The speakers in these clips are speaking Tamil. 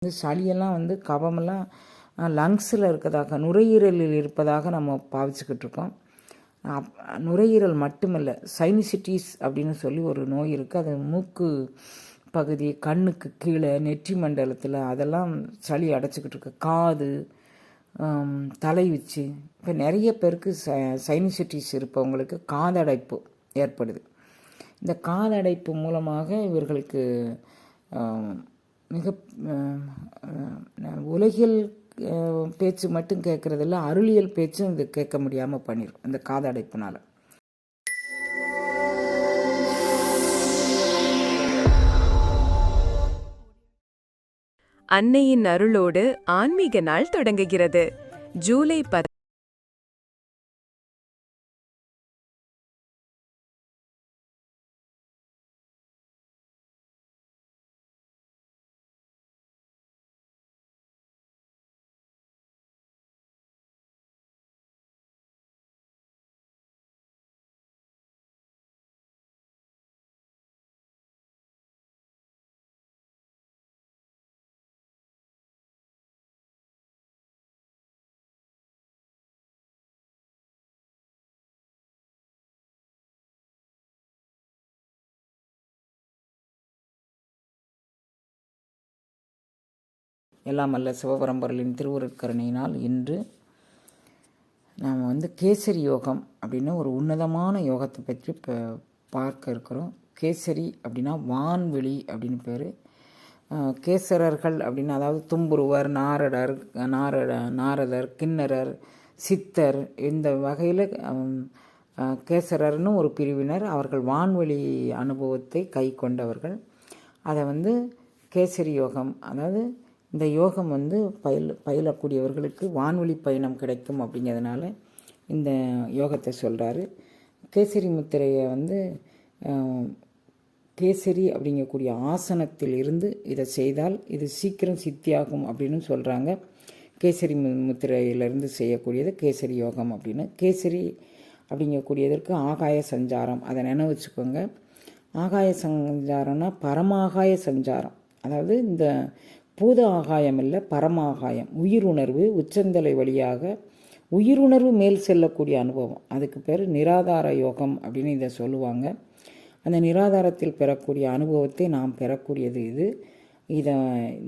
சளியெல்லாம் கபமெல்லாம் லங்ஸில் இருக்கதாக, நுரையீரலில் இருப்பதாக நம்ம பாவிச்சுக்கிட்டு இருக்கோம். நுரையீரல் மட்டுமில்லை, சைனசிட்டிஸ் அப்படின்னு சொல்லி ஒரு நோய் இருக்குது. அது மூக்கு பகுதி, கண்ணுக்கு கீழே, நெற்றி மண்டலத்தில் அதெல்லாம் சளி அடைச்சிக்கிட்டு இருக்கு. காது, தலை உச்சி. இப்போ நிறைய பேருக்கு சைனசிட்டிஸ் இருப்பவங்களுக்கு காதடைப்பு ஏற்படுது. இந்த காதடைப்பு மூலமாக இவர்களுக்கு மிக உலகியல் பேச்சு மட்டும் கேட்குறதில்ல, அருளியல் பேச்சும் இது கேட்க முடியாமல் பண்ணிடும் இந்த காதடைப்புனால். அன்னையின் அருளோடு ஆன்மீக நாள் தொடங்குகிறது. ஜூலை 10. எல்லாம் அல்ல சிவபரம்பொருளின் திருவுருட்கருணையினால் இன்று நாம் கேசரி யோகம் அப்படின்னு ஒரு உன்னதமான யோகத்தை பற்றி இப்போ பார்க்க இருக்கிறோம். கேசரி அப்படின்னா வான்வெளி அப்படின்னு பேர். கேசரர்கள் அப்படின்னு, அதாவது தும்புருவர், நாரதர், கிண்ணரர், சித்தர், இந்த வகையில் கேசரர்னு ஒரு பிரிவினர். அவர்கள் வான்வெளி அனுபவத்தை கை கொண்டவர்கள். அதை கேசரி யோகம், அதாவது இந்த யோகம் பயிலக்கூடியவர்களுக்கு வான்வெளி பயணம் கிடைக்கும் அப்படிங்கிறதுனால இந்த யோகத்தை சொல்கிறாரு. கேசரி முத்திரையை கேசரி அப்படிங்கக்கூடிய ஆசனத்தில் இருந்து இதை செய்தால் இது சீக்கிரம் சித்தியாகும் அப்படின்னு சொல்கிறாங்க. கேசரி முத்திரையிலிருந்து செய்யக்கூடியது கேசரி யோகம் அப்படின்னு. கேசரி அப்படிங்கக்கூடியதற்கு ஆகாய சஞ்சாரம், அதை நினைவு வச்சுக்கோங்க. ஆகாய சஞ்சாரம்னா பரமாகாய சஞ்சாரம், அதாவது இந்த பூத ஆகாயம் இல்லை, பரமாகாயம், உயிருணர்வு உச்சந்தலை வழியாக உயிருணர்வு மேல் செல்லக்கூடிய அனுபவம். அதுக்கு பேர் நிராதார யோகம் அப்படின்னு இதை சொல்லுவாங்க. அந்த நிராதாரத்தில் பெறக்கூடிய அனுபவத்தை நாம் பெறக்கூடியது இது.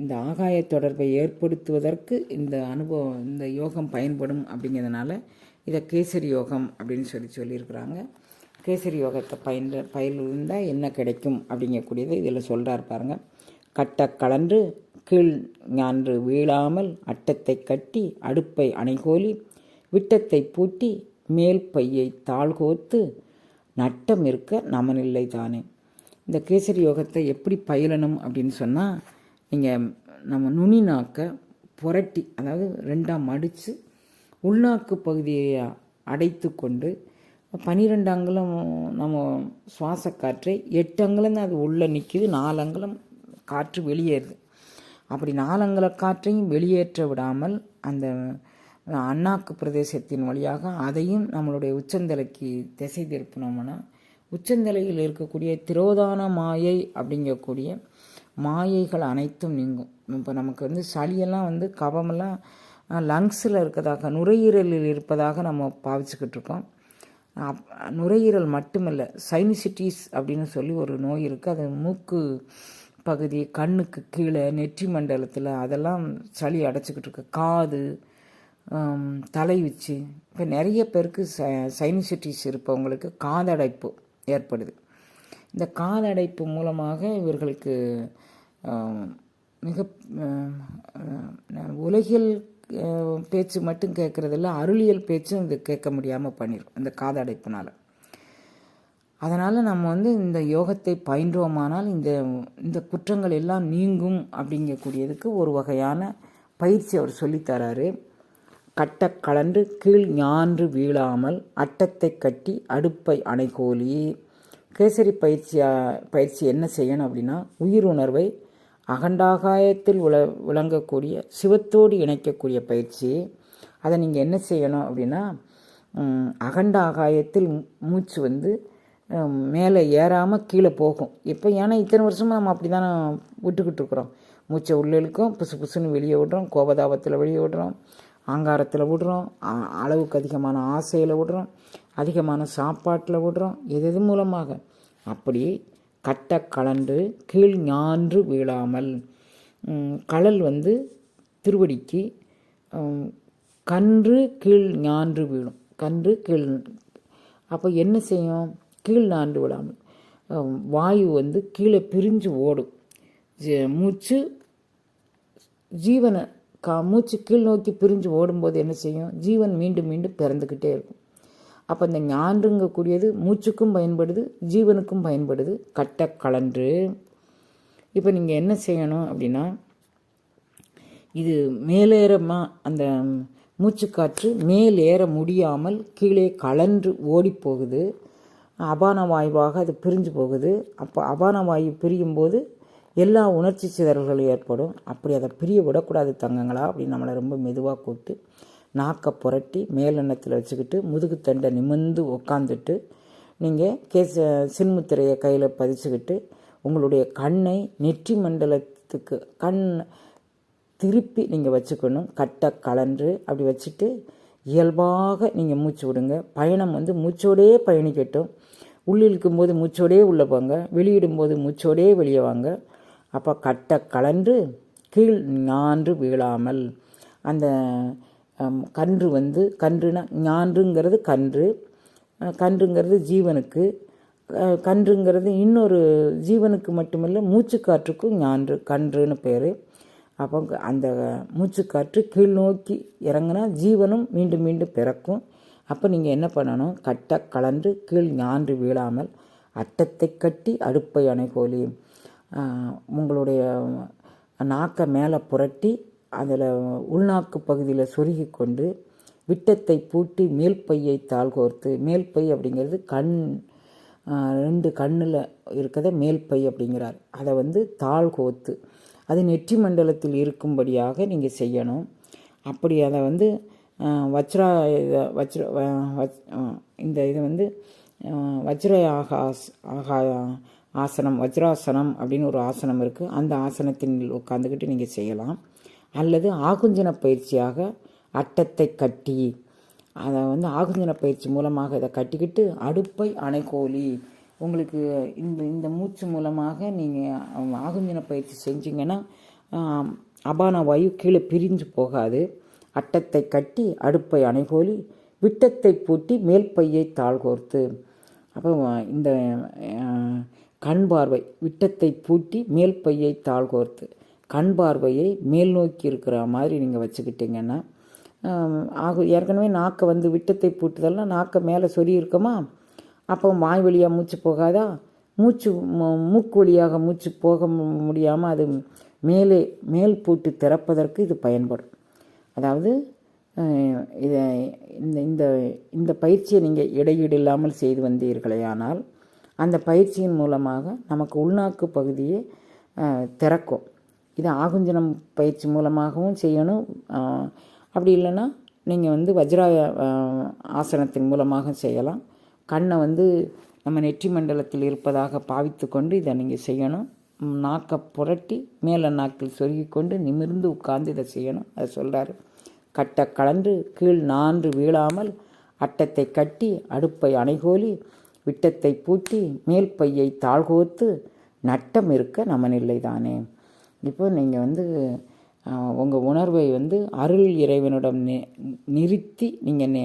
இந்த ஆகாய தொடர்பை ஏற்படுத்துவதற்கு இந்த யோகம் பயன்படும் அப்படிங்கிறதுனால இதை கேசரி யோகம் அப்படின்னு சொல்லியிருக்கிறாங்க. கேசரி யோகத்தை பயிலிருந்தால் என்ன கிடைக்கும் அப்படிங்கக்கூடியதை இதில் சொல்கிறார் பாருங்க. கட்ட கலன்று கீழ் ஞான்று வீழாமல் அட்டத்தை கட்டி அடுப்பை அணைகோலி விட்டத்தை பூட்டி மேல் பையை தாழ்கோத்து நட்டம் இருக்க நமனில்லை தானே. இந்த கேசரி யோகத்தை எப்படி பயிலணும் அப்படின்னு சொன்னால், நம்ம நுனி நாக்கை புரட்டி, அதாவது ரெண்டாக மடித்து உள்நாக்கு பகுதியை அடைத்து கொண்டு 12 அங்குலம் நம்ம சுவாச காற்றை 8 அங்குலம் தான் அது உள்ளே நிற்கிது, 4 அங்குலம் காற்று வெளியேறுது. அப்படி 4 அங்குல காற்றையும் வெளியேற்ற விடாமல் அந்த அண்ணாக்கு பிரதேசத்தின் வழியாக அதையும் நம்மளுடைய உச்சந்தலைக்கு திசை திருப்பினோம்னா உச்சந்தலையில் இருக்கக்கூடிய திரோதான மாயை அப்படிங்கக்கூடிய மாயைகள் அனைத்தும் நீங்கும். இப்போ நமக்கு சளியெல்லாம் கபமெல்லாம் லங்ஸில் இருக்கதாக, நுரையீரலில் இருப்பதாக நம்ம பாவிச்சுக்கிட்டு இருக்கோம். நுரையீரல் மட்டுமில்லை, சைனசிட்டிஸ் அப்படின்னு சொல்லி ஒரு நோய் இருக்குது. அது மூக்கு பகுதி, கண்ணுக்கு கீழே, நெற்றி மண்டலத்தில் அதெல்லாம் சளி அடைச்சிக்கிட்டு இருக்கு. காது, தலை உச்சி. இப்போ நிறைய பேருக்கு சைனசிட்டிஸ் இருப்பவங்களுக்கு காதடைப்பு ஏற்படுது. இந்த காதடைப்பு மூலமாக இவர்களுக்கு மிக உலகியல் பேச்சு மட்டும் கேட்குறதில்ல, அருளியல் பேச்சும் இது கேட்க முடியாமல் பண்ணிடும் இந்த காதடைப்புனால். அதனால் நம்ம இந்த யோகத்தை பயின்றோமானால் இந்த குற்றங்கள் எல்லாம் நீங்கும் அப்படிங்கக்கூடியதுக்கு ஒரு வகையான பயிற்சி அவர் சொல்லித்தராரு. கட்ட கலன்று கீழ் ஞான்று வீழாமல் அட்டத்தை கட்டி அடுப்பை அணைகோலி. கேசரி பயிற்சி என்ன செய்யணும் அப்படின்னா, உயிருணர்வை அகண்டாகாயத்தில் விளங்கக்கூடிய சிவத்தோடு இணைக்கக்கூடிய பயிற்சி. அதை நீங்கள் என்ன செய்யணும் அப்படின்னா, அகண்ட ஆகாயத்தில் மூச்சு மேலே ஏறாமல் கீழே போகும். இப்போ ஏன்னா இத்தனை வருஷமாக நம்ம அப்படி தானே விட்டுக்கிட்டு இருக்கிறோம். மூச்சை உள்ளே இழுக்கும், புசு புசுன்னு வெளியே விடுறோம், கோபதாபத்தில் வெளியே விடுறோம், ஆங்காரத்தில் விடுறோம், அளவுக்கு அதிகமான ஆசையில் விடுறோம், அதிகமான சாப்பாட்டில் விடுறோம். எது மூலமாக? அப்படி கட்ட கலண்டு கீழ் ஞான்று வீழாமல். கழல் வந்து திருவடிக்கு, கன்று கீழ் ஞான்று வீழும். கன்று கீழ். அப்போ என்ன செய்யும்? கீழ் ஞான்று விழாமல் வாயு வந்து கீழே பிரிஞ்சு ஓடும். மூச்சு ஜீவனை மூச்சு கீழ் நோக்கி பிரிஞ்சு ஓடும்போது என்ன செய்யும்? ஜீவன் மீண்டும் மீண்டும் பிறந்துக்கிட்டே இருக்கும். அப்போ இந்த ஞான்றுங்கக்கூடியது மூச்சுக்கும் பயன்படுது, ஜீவனுக்கும் பயன்படுது. கட்ட கலன்று. இப்போ நீங்கள் என்ன செய்யணும் அப்படின்னா, இது மேலேறமாக அந்த மூச்சுக்காற்று மேலேற முடியாமல் கீழே கலன்று ஓடி போகுது. அபான வாயுவாக அது பிரிஞ்சு போகுது. அப்போ அபான வாயு பிரியும் போது எல்லா உணர்ச்சி சிதறல்களும் ஏற்படும். அப்படி அதை பிரிய விடக்கூடாது தங்கங்களா அப்படின்னு நம்மளை ரொம்ப மெதுவாக கூப்பிட்டு நாக்கை புரட்டி மேலெண்ணத்தில் வச்சுக்கிட்டு முதுகுத்தண்டை நிமிர்ந்து உக்காந்துட்டு நீங்கள் சின்முத்திரையை கையில் பதிச்சுக்கிட்டு உங்களுடைய கண்ணை நெற்றி மண்டலத்துக்கு திருப்பி நீங்கள் வச்சுக்கணும். கட்ட கலன்று அப்படி வச்சுட்டு இயல்பாக நீங்கள் மூச்சு விடுங்க. பயணம் வந்து மூச்சோடே பயணிக்கட்டும். உள்ளிழுக்கும் போது மூச்சோடே உள்ளே போங்க, வெளியிடும்போது மூச்சோடே வெளியே வாங்க. அப்போ கட்ட கலன்று கீழ் ஞான்று வீழாமல். அந்த கன்று வந்து கன்றுனா ஞான்றுங்கிறது கன்று, கன்றுங்கிறது ஜீவனுக்கு, கன்றுங்கிறது இன்னொரு ஜீவனுக்கு மட்டுமில்லை மூச்சுக்காற்றுக்கும் ஞான்று கன்றுன்னு பேர். அப்போ அந்த மூச்சுக்காற்று கீழ் நோக்கி இறங்கினா ஜீவனும் மீண்டும் மீண்டும் பிறக்கும். அப்போ நீங்கள் என்ன பண்ணணும்? கட்ட கலன்று கீழ் ஞான்று வீழாமல் அட்டத்தை கட்டி அடுப்பை அணைகோலி. உங்களுடைய நாக்கை மேலே புரட்டி அதில் உள்நாக்கு பகுதியில் சொருகி கொண்டு விட்டத்தை பூட்டி மேல் பையை தாழ்கோர்த்து. மேல் பை அப்படிங்கிறது கண், 2 கண்ணில் இருக்கிறத மேல் பை அப்படிங்கிறார். அதை வந்து தாழ்கோர்த்து அது நெற்றி மண்டலத்தில் இருக்கும்படியாக நீங்கள் செய்யணும். அப்படி அதை வந்து இந்த இது வந்து ஆசனம், வஜ்ராசனம் அப்படின்னு ஒரு ஆசனம் இருக்குது. அந்த ஆசனத்தின் உட்காந்துக்கிட்டு நீங்கள் செய்யலாம். அல்லது ஆகுஞ்சன பயிற்சியாக அட்டத்தை கட்டி, அதை வந்து ஆகுஞ்சன பயிற்சி மூலமாக இதை கட்டிக்கிட்டு அடுப்பை அணைகோலி. உங்களுக்கு இந்த மூச்சு மூலமாக நீங்கள் ஆகுஞ்சன பயிற்சி செஞ்சிங்கன்னா அபான வாயு கீழே பிரிஞ்சு போகாது. அட்டத்தை கட்டி அடுப்பை அணைகோலி விட்டத்தை பூட்டி மேல் பையை தாழ்கோர்த்து. அப்போ இந்த கண் பார்வை, விட்டத்தை பூட்டி மேல் பையை தாழ்கோர்த்து கண் பார்வையை மேல் நோக்கி இருக்கிற மாதிரி நீங்கள் வச்சுக்கிட்டிங்கன்னா ஏற்கனவே நாக்கை வந்து விட்டத்தை பூட்டுதெல்லாம் நாக்கை மேலே சொறி இருக்குமா, அப்போ வாய் வழியாக மூச்சு போகாதா, மூக்கு வழியாக மூச்சு போக முடியாமல் அது மேல் பூட்டு திறப்பதற்கு இது பயன்படும். அதாவது இதை இந்த பயிற்சியை நீங்கள் இடையீடு இல்லாமல் செய்து வந்தீர்களேயானால் அந்த பயிற்சியின் மூலமாக நமக்கு உள்நாக்கு பகுதியை திறக்கும். இது ஆகுஞ்சனம் பயிற்சி மூலமாகவும் செய்யணும். அப்படி இல்லைன்னா நீங்கள் வந்து வஜ்ரா ஆசனத்தின் மூலமாக செய்யலாம். கண்ணை வந்து நம்ம நெற்றி மண்டலத்தில் இருப்பதாக பாவித்து கொண்டு இதை நீங்கள் செய்யணும். நாக்கை புரட்டி மேலே நாக்கில் சொருகி கொண்டு நிமிர்ந்து உட்கார்ந்து இதை செய்யணும். அதை சொல்கிறாரு. கட்ட கலன்று கீழ் ஞான்று வீழாமல் அட்டத்தை கட்டி அடுப்பை அணைகோலி விட்டத்தை பூட்டி மேல் பையை தாழ்கோத்து நட்டம் இருக்க நமனில்லை தானே. இப்போ நீங்கள் வந்து உங்கள் உணர்வை வந்து அருள் இறைவனிடம் நிறுத்தி நீங்கள்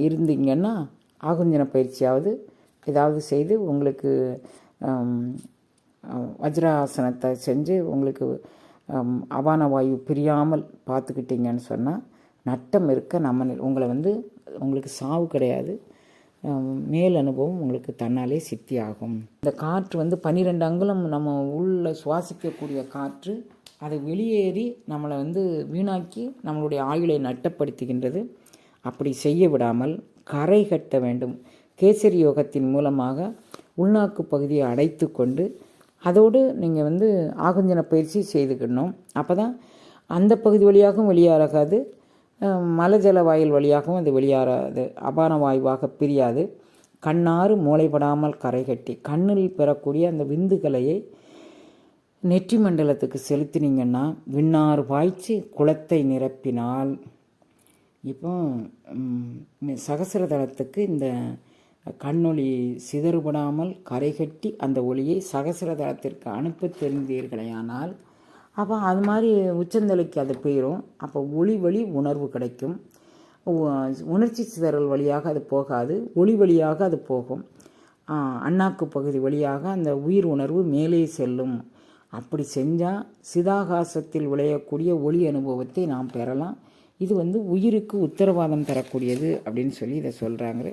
இருந்தீங்கன்னா ஆகுஞ்சன பயிற்சியாவது ஏதாவது செய்து உங்களுக்கு வஜ்ராசனத்தை செஞ்சு உங்களுக்கு அபான வாயு பிரியாமல் பார்த்துக்கிட்டிங்கன்னு சொன்னால் நட்டம் இருக்க உங்களை வந்து உங்களுக்கு சாவு கிடையாது. மேல் அனுபவம் உங்களுக்கு தன்னாலே சித்தி ஆகும். இந்த காற்று வந்து 12 அங்குலம் நம்ம உள்ள சுவாசிக்கக்கூடிய காற்று அதை வெளியேறி நம்மளை வந்து வீணாக்கி நம்மளுடைய ஆயுளை நட்டப்படுத்துகின்றது. அப்படி செய்ய விடாமல் கரை கட்ட வேண்டும். கேசரி யோகத்தின் மூலமாக உள்நாக்கு பகுதியை அடைத்து கொண்டு அதோடு நீங்கள் வந்து ஆகுஞ்சன பயிற்சி செய்துக்கணும். அப்போ தான் அந்த பகுதி வழியாகவும் வெளியாகாது, மலஜல வாயில் வழியாகவும் அது வெளியாகாது, அபான வாயுவாக பிரியாது. கண்ணாறு மூளைப்படாமல் கரை கட்டி கண்ணில் பெறக்கூடிய அந்த விந்துகளையை நெற்றி மண்டலத்துக்கு செலுத்தினீங்கன்னா விண்ணாறு பாய்ச்சி குளத்தை நிரப்பினால். இப்போ சகசிரதளத்துக்கு இந்த கண்ணொளி சிதறுபடாமல் கரைகட்டி அந்த ஒளியை சகசிரதளத்திற்கு அனுப்ப தெரிந்தீர்களேயானால் அப்போ அது மாதிரி உச்சந்தலைக்கு அது போயிடும். அப்போ ஒளி வழி உணர்வு கிடைக்கும். உணர்ச்சி சிதறல் வழியாக அது போகாது, ஒளி வழியாக அது போகும். அண்ணாக்கு பகுதி வழியாக அந்த உயிர் உணர்வு மேலே செல்லும். அப்படி செஞ்சால் சிதாகாசத்தில் விளையக்கூடிய ஒளி அனுபவத்தை நாம் பெறலாம். இது உயிருக்கு உத்தரவாதம் தரக்கூடியது அப்படின்னு சொல்லி இதை சொல்கிறாங்க.